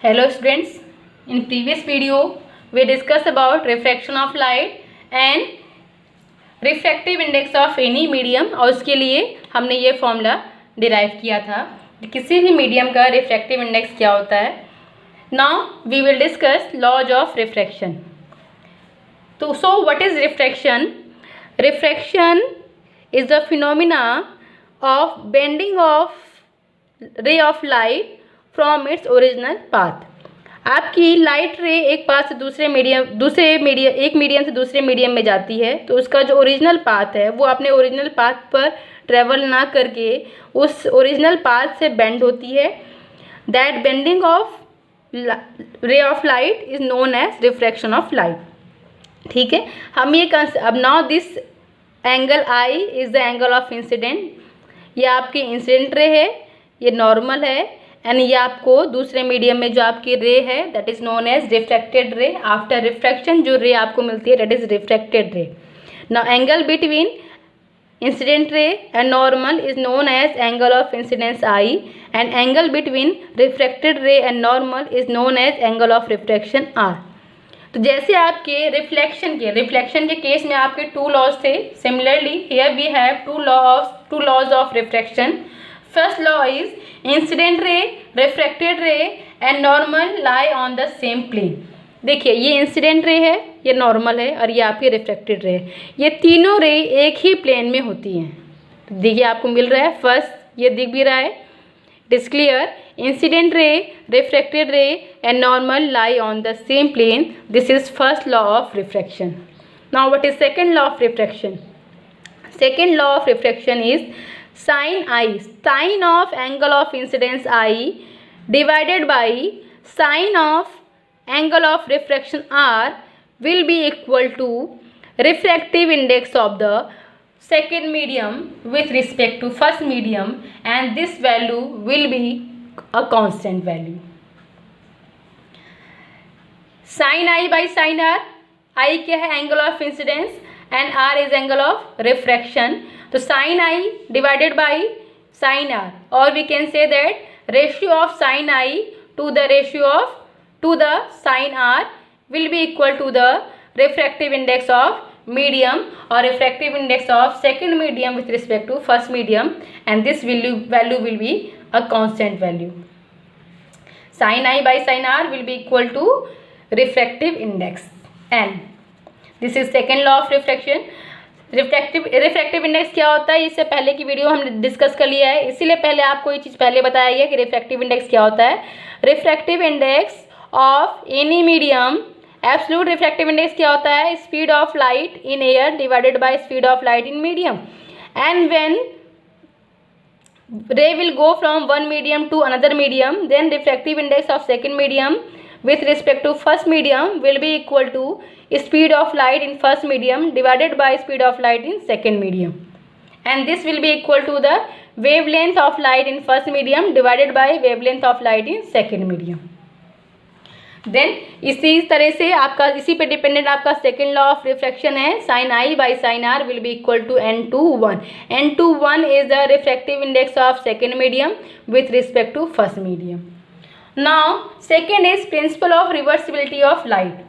Hello students, in previous video we discussed about refraction of light and refractive index of any medium और उसके लिए हमने ये formula derive किया था किसी भी मीडियम का रिफ्रैक्टिव इंडेक्स क्या होता है. Now we will discuss laws of refraction. तो so what is refraction? Refraction is the phenomena of bending of ray of light from its original path. आपकी लाइट रे एक पाथ से एक medium से दूसरे मीडियम में जाती है तो उसका जो ओरिजिनल पाथ है वो अपने ओरिजिनल पाथ पर ट्रेवल ना करके उस ओरिजिनल पाथ से बेंड होती है. That bending of ray of light is known as refraction of light. ठीक है, हम ये अब now this angle I is the angle of incident. ये आपकी इंसिडेंट रे है, ये नॉर्मल है एंड ये आपको दूसरे मीडियम में जो आपकी रे है that is known as refracted ray. After refraction जो रे आपको मिलती है that is refracted ray. Now angle between incident ray and normal is known as angle of incidence I and angle between refracted ray and normal is known as angle of refraction R. तो जैसे आपके reflection के case में आपके two laws थे, similarly here we have two laws of refraction. First law is incident ray, refracted ray and normal lie on the same plane. देखिए ये incident ray है, ये नॉर्मल है और ये आपकी रिफ्रैक्टेड रे है. ये तीनों रे एक ही प्लेन में होती हैं. तो देखिए आपको मिल रहा है, फर्स्ट ये दिख भी रहा है, it is clear. Incident ray, refracted ray and normal lie on the same plane. This is first law of refraction. Now what is second law of refraction? Second law of refraction is sin I, sin of angle of incidence I divided by sin of angle of refraction R will be equal to refractive index of the second medium with respect to first medium, and this value will be a constant value. Sin I by sin R, I क्या है angle of incidence and R is angle of refraction. तो sin I divided by sin R, or we can say that ratio of sin I to the sin R will be equal to the refractive index of medium or refractive index of second medium with respect to first medium, and this value will be a constant value. Sin I by sin R will be equal to refractive index, and this is second law of refraction. Refractive index क्या होता है, इससे पहले की video हमने discuss कर लिया है, इसीलिए पहले आपको ये चीज़ पहले बताया गया कि रिफ्रैक्टिव इंडेक्स क्या होता है. Refractive index of any medium, absolute refractive index क्या होता है? Speed of light in air divided by speed of light in medium. And when ray will go from one medium to another medium, then refractive index of second medium with respect to first medium will be equal to speed of light in first medium divided by speed of light in second medium, and this will be equal to the wavelength of light in first medium divided by wavelength of light in second medium. Then इसी तरह से आपका इसी पे dependent आपका second law of refraction है. Sine I by sine R will be equal to n/1. n/1 is the refractive index of second medium with respect to first medium. Now second is principle of reversibility of light.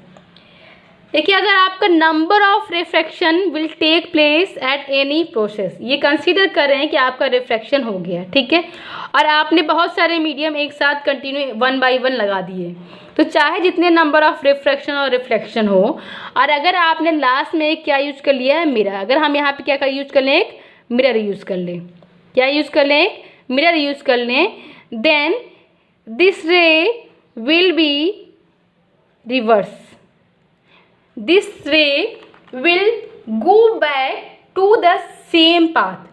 देखिए अगर आपका number of refraction will take place at any process, ये consider कर रहे हैं कि आपका refraction हो गया, ठीक है, और आपने बहुत सारे मीडियम एक साथ कंटिन्यू 1 by 1 लगा दिए, तो चाहे जितने नंबर ऑफ रिफ्रैक्शन और रिफ्लेक्शन हो, और अगर आपने लास्ट में एक क्या यूज कर लिया है, मिरर. अगर हम यहाँ पे क्या यूज कर लें, एक मिरर यूज कर लें, क्या यूज कर लें, एक मिरर यूज कर लें, then this ray will be reverse. This ray will go back to the same path.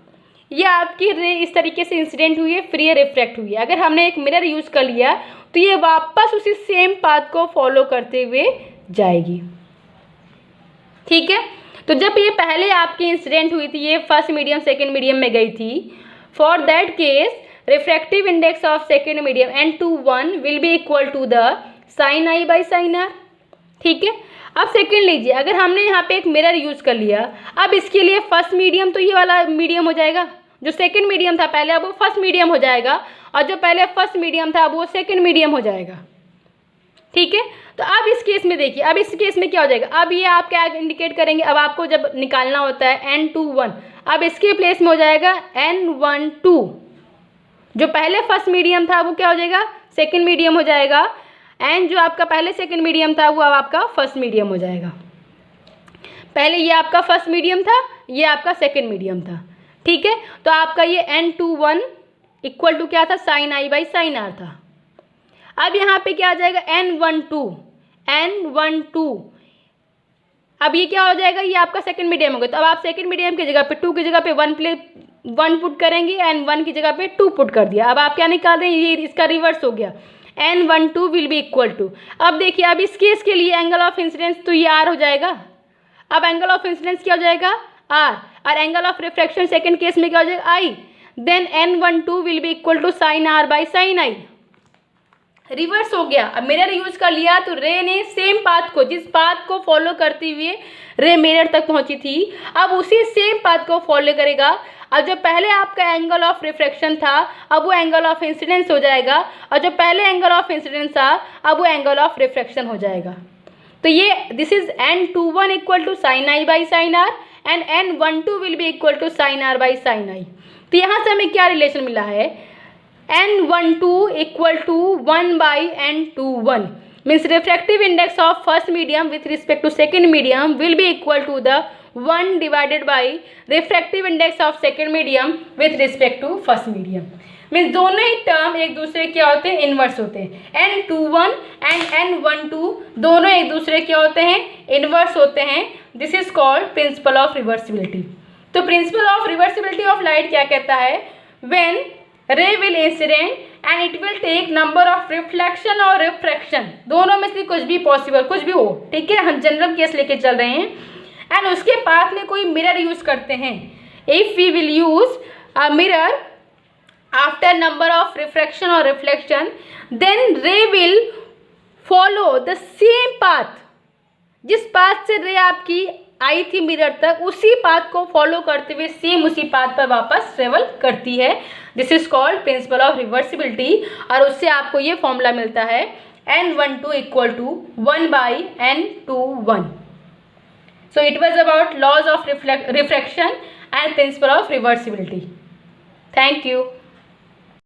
ये आपकी रे इस तरीके से इंसिडेंट हुई है, फिर ये रिफ्रैक्ट हुई है. अगर हमने एक मिरर यूज कर लिया तो ये वापस उसी सेम पाथ को फॉलो करते हुए जाएगी. ठीक है, तो जब ये पहले आपकी इंसिडेंट हुई थी, ये फर्स्ट मीडियम सेकेंड मीडियम में गई थी, for that case refractive index of second medium n/1 will be equal to the sine I by sine R. ठीक है, अब सेकेंड लीजिए, अगर हमने यहाँ पे एक मिरर यूज कर लिया, अब इसके लिए फर्स्ट मीडियम तो ये वाला मीडियम हो जाएगा, जो सेकेंड मीडियम था पहले अब वो फर्स्ट मीडियम हो जाएगा, और जो पहले फर्स्ट मीडियम था अब वो सेकेंड मीडियम हो जाएगा. ठीक है। तो अब इस केस में देखिए, अब इस केस में क्या हो जाएगा, अब ये आप क्या इंडिकेट करेंगे, अब आपको जब निकालना होता है n21, अब इसके प्लेस में हो जाएगा n12, जो पहले फर्स्ट मीडियम था वो क्या हो जाएगा, सेकंड मीडियम हो जाएगा, एंड जो आपका पहले सेकंड मीडियम था वो अब आपका फर्स्ट मीडियम हो जाएगा। पहले ये आपका फर्स्ट मीडियम था, ये आपका सेकंड मीडियम था, ठीक है। तो आपका ये n21 इक्वल टू क्या था, sine I by sine R था। अब यहाँ पे क्या आ जाएगा, n12, अब ये क्या हो जाएगा, ये आपका सेकंड मीडियम हो गया। तो अब आप सेकंड मीडियम की जगह पे 2 की जगह पे 1 पुट करेंगे एंड 1 की जगह पे 2 पुट कर दिया। अब आप क्या निकाल रहे हैं, ये इसका रिवर्स हो गया, n12 will be equal to, अब देखिए अब इस केस के लिए एंगल ऑफ इंसिडेंस तो ये r हो जाएगा। अब एंगल ऑफ इंसिडेंस क्या हो जाएगा, r, और angle of refraction second case में क्या हो जाएगा, i, then n12 will be equal to sine r by sine i। Reverse हो गया। अब मिरर यूज कर लिया तो रे ने सेम पाथ को, जिस पाथ को फॉलो करते हुए रे मिरर तक पहुंची थी, अब उसी सेम पाथ को फॉलो करेगा। अब जो पहले आपका एंगल ऑफ रिफ्रैक्शन था अब वो एंगल ऑफ इंसिडेंस हो जाएगा, और जो पहले एंगल ऑफ इंसिडेंस था अब वो एंगल ऑफ रिफ्रैक्शन हो जाएगा। तो ये this is n21 equal to sine I by sine r and n12 will be equal to sine r by sine i. तो यहाँ से हमें क्या रिलेशन मिला है, n12 equal to 1 by n21 means refractive index of first medium with respect to second medium will be equal to the 1 divided by refractive index of second medium with respect to first medium. Means दोनों ही term एक दूसरे क्या होते हैं, inverse होते हैं। n21 and n12 दोनों एक दूसरे क्या होते हैं, इनवर्स होते हैं। This is called principle of reversibility. तो principle of reversibility of light क्या कहता है, when ray will incident and it will take number of reflection और रिफ्रैक्शन, दोनों में से कुछ भी पॉसिबल, कुछ भी हो, ठीक है, हम जनरल केस लेके चल रहे हैं, एंड उसके पाथ में कोई मिरर यूज करते हैं। If we will use a mirror after number of refraction और reflection, then ray will follow the same path, जिस पाथ से रे आपकी आई थी मिरर तक, उसी पाथ को फॉलो करते हुए सेम उसी पाथ पर वापस ट्रेवल करती है। This is called principle of reversibility, और उससे आपको ये फॉर्मूला मिलता है n12 equal to 1 by n21। So it was about laws of refraction and principle of reversibility. Thank you.